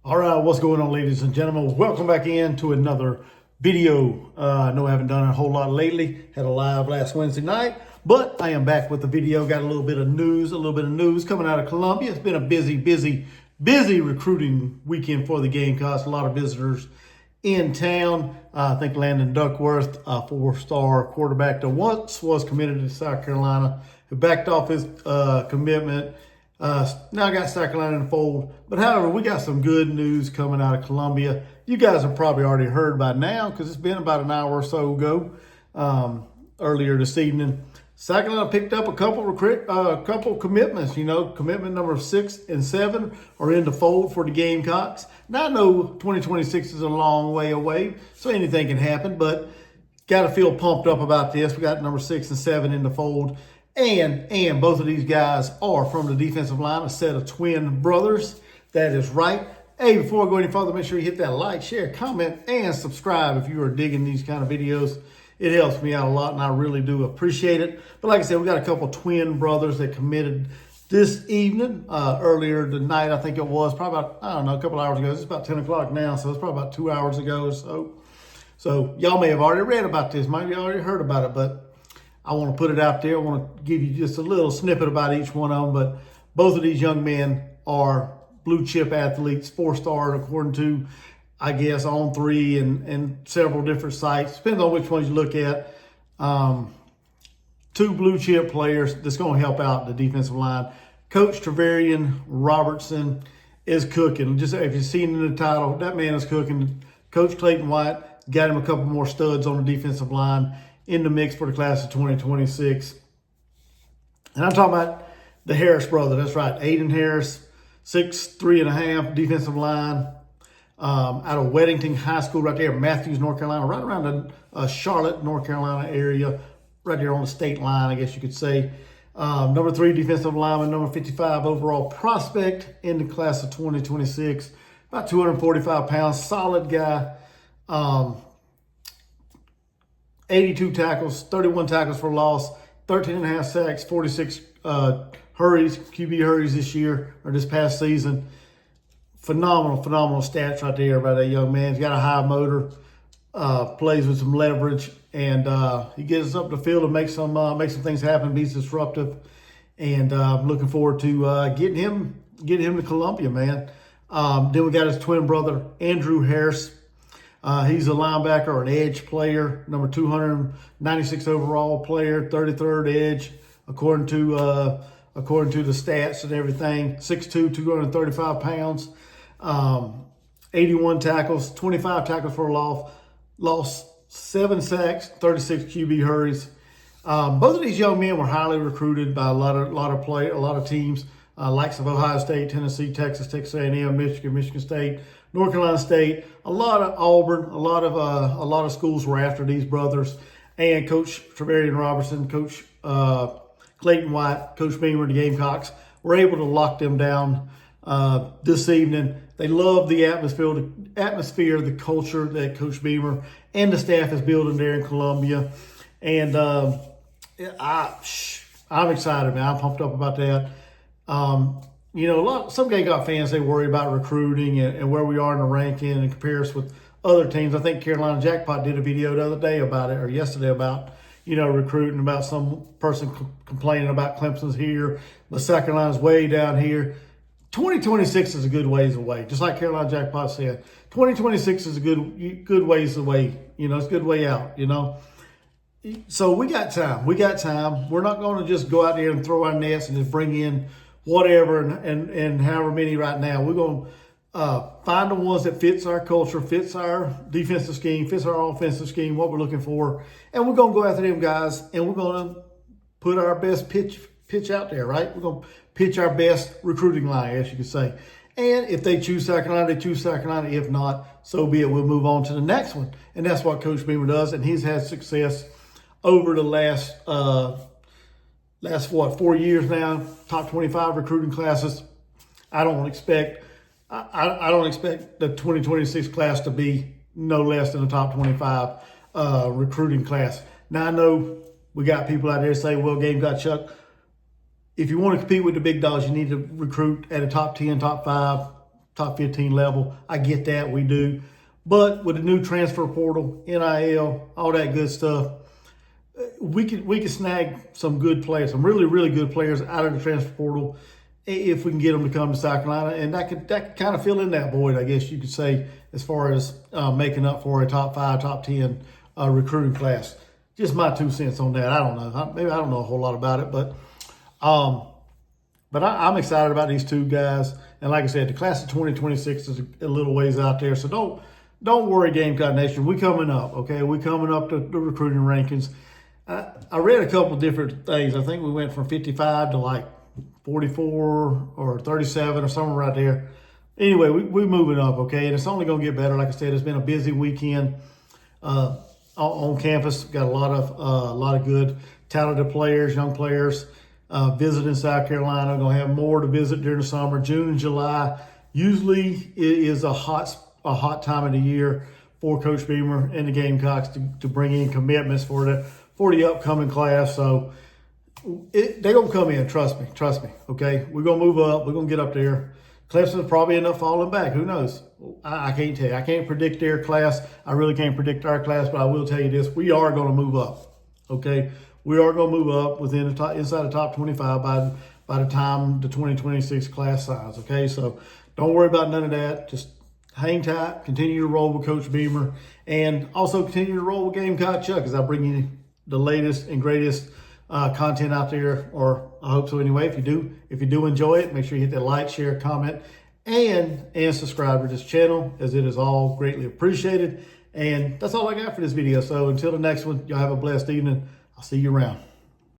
All right, what's going on, ladies and gentlemen? Welcome back in to another video. I know I haven't done a whole lot lately. Had a live last Wednesday night, but I am back with the video. Got a little bit of news coming out of Columbia. It's been a busy recruiting weekend for the Gamecocks. A lot of visitors in town. I think Landon Duckworth, a four-star quarterback that once was committed to South Carolina, who backed off his commitment. Now I got South Carolina in the fold. But however, we got some good news coming out of Columbia. You guys have probably already heard by now because it's been about an hour or so ago, earlier this evening. South Carolina picked up a couple commitments. You know, commitment number 6 and 7 are in the fold for the Gamecocks. Now I know 2026 is a long way away, so anything can happen, but got to feel pumped up about this. We got number 6 and 7 in the fold. And both of these guys are from the defensive line, a set of twin brothers. That is right. Hey, before I go any further, make sure you hit that like, share, comment, and subscribe if you are digging these kind of videos. It helps me out a lot, and I really do appreciate it. But like I said, we got a couple twin brothers that committed this evening, earlier tonight, I think it was, probably about, I don't know, a couple hours ago. It's about 10 o'clock now, so it's probably about 2 hours ago or so. So y'all may have already read about this, maybe already heard about it, but I want to put it out there. I want to give you just a little snippet about each one of them. But both of these young men are blue chip athletes, 4-star according to, I guess, On3 and several different sites. Depends on which ones you look at. 2 blue chip players that's going to help out the defensive line. Coach Trevelyan Robertson is cooking. Just if you've seen in the title, that man is cooking. Coach Clayton White got him a couple more studs on the defensive line in the mix for the class of 2026. And I'm talking about the Harris brother. That's right. Aiden Harris, 6'3.5", defensive line, out of Weddington High School right there, Matthews, North Carolina, right around the Charlotte, North Carolina area, right there on the state line, I guess you could say. Number 3 defensive lineman, number 55 overall prospect in the class of 2026. About 245 pounds, solid guy. 82 tackles, 31 tackles for loss, 13.5 sacks, 46 QB hurries this year, or this past season. Phenomenal stats right there by that young man. He's got a high motor, plays with some leverage, and he gets up the field and makes some things happen, be disruptive. And I'm looking forward to getting him to Columbia, man. Then we got his twin brother, Andrew Harris. He's a linebacker or an edge player, number 296 overall player, 33rd edge, according to the stats and everything. 6'2", 235 pounds, 81 tackles, 25 tackles for a loss, 7 sacks, 36 QB hurries. Both of these young men were highly recruited by a lot of teams, likes of Ohio State, Tennessee, Texas A&M, Michigan State, North Carolina State, a lot of Auburn, a lot of schools were after these brothers. And Coach Trevelyan Robertson, Coach Clayton White, Coach Beamer, the Gamecocks were able to lock them down this evening. They love the atmosphere, the culture that Coach Beamer and the staff is building there in Columbia. And I'm excited, man. I'm pumped up about that. You know, some Gamecock fans, they worry about recruiting and where we are in the ranking and comparison with other teams. I think Carolina Jackpot did a video the other day about it, or yesterday about, you know, recruiting, about some person complaining about Clemson's here, but South Carolina's way down here. 2026 is a good ways away. Just like Carolina Jackpot said, 2026 is a good ways away. You know, it's a good way out, you know. So we got time. We're not going to just go out there and throw our nets and just bring in whatever and however many right now. We're going to find the ones that fits our culture, fits our defensive scheme, fits our offensive scheme, what we're looking for. And we're going to go after them guys, and we're going to put our best pitch out there, right? We're going to pitch our best recruiting line, as you could say. And if they choose South Carolina, they choose South Carolina. If not, so be it. We'll move on to the next one. And that's what Coach Beamer does, and he's had success over the last 4 years now, top 25 recruiting classes. I don't expect the 2026 class to be no less than the top 25 recruiting class. Now I know we got people out there say, well, Gamecock Chuck, if you want to compete with the big dogs, you need to recruit at a top 10, top 5 top 15 level. I get that, we do. But with the new transfer portal, NIL, all that good stuff, we could snag some good players, some really, really good players out of the transfer portal if we can get them to come to South Carolina. And that could kind of fill in that void, I guess you could say, as far as making up for a top 5, top 10 recruiting class. Just my 2 cents on that. I don't know. Maybe I don't know a whole lot about it, but I'm excited about these 2 guys. And like I said, the class of 2026 is a little ways out there. So don't worry, Gamecock Nation. We coming up, okay? We coming up to the recruiting rankings. I read a couple different things. I think we went from 55 to like 44 or 37 or somewhere right there. Anyway, we're moving up, okay? And it's only going to get better. Like I said, it's been a busy weekend on campus. Got a lot of good, talented players, young players visiting South Carolina. Going to have more to visit during the summer. June and July usually is a hot time of the year for Coach Beamer and the Gamecocks to bring in commitments for the upcoming class. So they're going to come in, trust me, okay? We're going to move up. We're going to get up there. Clemson's probably end up falling back. Who knows? I can't tell you. I can't predict their class. I really can't predict our class, but I will tell you this. We are going to move up, okay? We are going to move up inside the top 25 by the time the 2026 class signs, okay? So don't worry about none of that. Just hang tight, continue to roll with Coach Beamer, and also continue to roll with Gamecock Chuck as I bring you the latest and greatest content out there, or I hope so anyway. If you do enjoy it, make sure you hit that like, share, comment, and subscribe to this channel, as it is all greatly appreciated. And that's all I got for this video. So until the next one, y'all have a blessed evening. I'll see you around.